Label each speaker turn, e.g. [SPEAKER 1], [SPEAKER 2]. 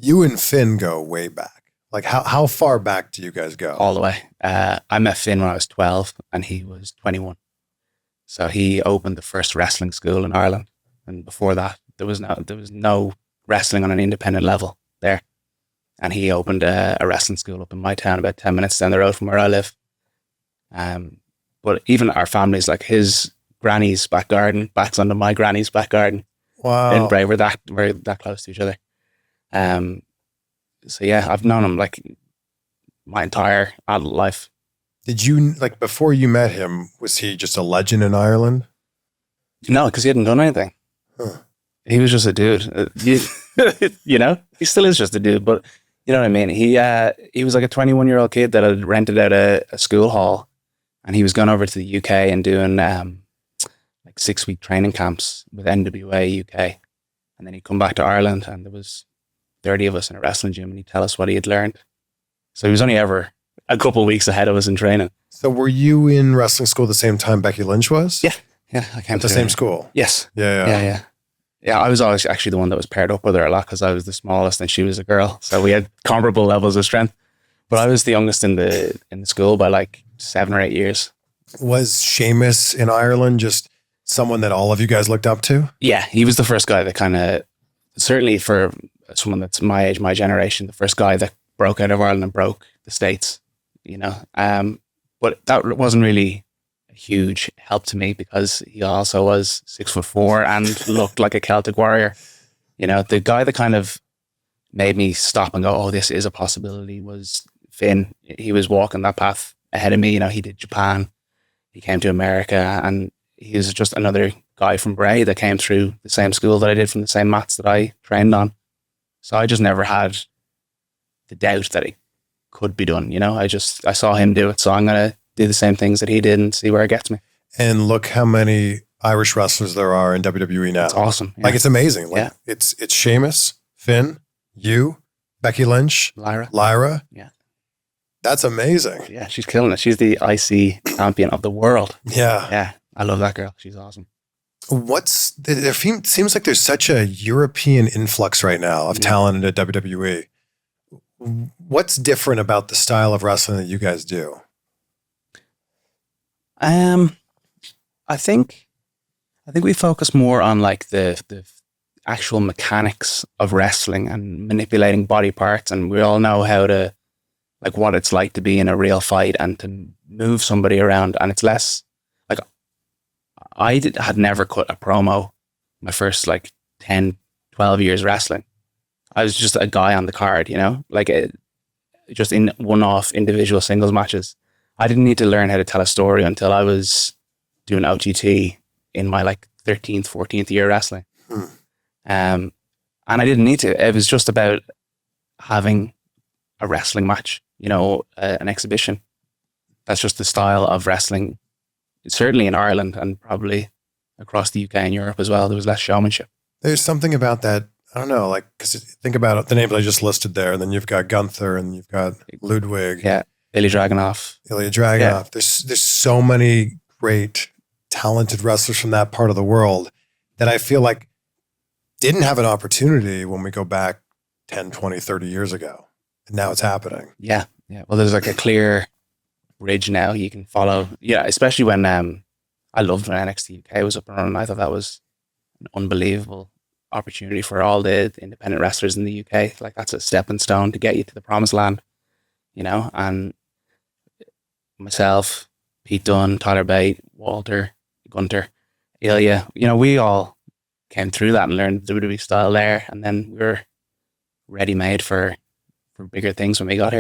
[SPEAKER 1] You and Finn go way back. Like how far back do you guys go?
[SPEAKER 2] All the way. I met Finn when I was 12 and he was 21. So he opened the first wrestling school in Ireland. And before that, there was no wrestling on an independent level there. And he opened a wrestling school up in my town, about 10 minutes down the road from where I live. But even our families, like his granny's back garden backs onto my granny's back garden.
[SPEAKER 1] Wow.
[SPEAKER 2] In Bray, we're that close to each other. So yeah, I've known him like my entire adult life.
[SPEAKER 1] Did you, like, before you met him, was he just a legend in Ireland?
[SPEAKER 2] No, because he hadn't done anything.
[SPEAKER 1] Huh.
[SPEAKER 2] He was just a dude. You know, he still is just a dude, but you know what I mean? He was like a 21-year-old kid that had rented out a school hall, and he was going over to the UK and doing like 6-week training camps with NWA UK. And then he'd come back to Ireland and there was 30 of us in a wrestling gym and he'd tell us what he had learned. So he was only ever a couple of weeks ahead of us in training.
[SPEAKER 1] So were you in wrestling school at the same time Becky Lynch was?
[SPEAKER 2] Yeah. Yeah, I came
[SPEAKER 1] at the same school?
[SPEAKER 2] Yes.
[SPEAKER 1] Yeah.
[SPEAKER 2] Yeah, I was always actually the one that was paired up with her a lot because I was the smallest and she was a girl. So we had comparable levels of strength. But I was the youngest in the school by like 7 or 8 years.
[SPEAKER 1] Was Sheamus in Ireland just someone that all of you guys looked up to?
[SPEAKER 2] Yeah, he was the first guy that kind of, certainly for someone that's my age, my generation, the first guy that broke out of Ireland and broke the States, you know. But that wasn't really a huge help to me because he also was 6'4" and looked like a Celtic warrior. You know, the guy that kind of made me stop and go, oh, this is a possibility was Finn. He was walking that path ahead of me. You know, he did Japan, he came to America, and he was just another guy from Bray that came through the same school that I did from the same mats that I trained on. So I just never had the doubt that it could be done. You know, I saw him do it. So I'm going to do the same things that he did and see where it gets me.
[SPEAKER 1] And look how many Irish wrestlers there are in WWE now.
[SPEAKER 2] It's awesome. Yeah.
[SPEAKER 1] Like, it's amazing. Like,
[SPEAKER 2] yeah.
[SPEAKER 1] It's Sheamus, Finn, you, Becky Lynch, Lyra.
[SPEAKER 2] Yeah.
[SPEAKER 1] That's amazing.
[SPEAKER 2] Yeah, she's killing it. She's the IC champion of the world.
[SPEAKER 1] Yeah.
[SPEAKER 2] Yeah. I love that girl. She's awesome.
[SPEAKER 1] There seems like there's such a European influx right now of talent into WWE. What's different about the style of wrestling that you guys do?
[SPEAKER 2] I think we focus more on like the actual mechanics of wrestling and manipulating body parts, and we all know how to, like, what it's like to be in a real fight and to move somebody around, and it's less like had never cut a promo my first like 10, 12 years wrestling. I was just a guy on the card, you know, like just in one-off individual singles matches. I didn't need to learn how to tell a story until I was doing OTT in my like 13th, 14th year wrestling. And I didn't need to. It was just about having a wrestling match, you know, an exhibition. That's just the style of wrestling, certainly in Ireland and probably across the UK and Europe as well. There was less showmanship.
[SPEAKER 1] There's something about that. I don't know, like, because think about it, the names I just listed there, and then you've got Gunther and you've got Ludwig.
[SPEAKER 2] Yeah. Ilya Dragunov.
[SPEAKER 1] Yeah. There's so many great, talented wrestlers from that part of the world that I feel like didn't have an opportunity when we go back 10, 20, 30 years ago. And now it's happening.
[SPEAKER 2] Yeah. Yeah. Well, there's like a clear bridge now you can follow. Yeah. Especially when I loved when NXT UK was up and running. I thought that was an unbelievable opportunity for all the independent wrestlers in the UK. Like, that's a stepping stone to get you to the promised land, you know. And myself, Pete Dunne, Tyler Bate, Walter, Gunter, Ilya, you know, we all came through that and learned the WWE style there, and then we were ready-made for bigger things when we got here.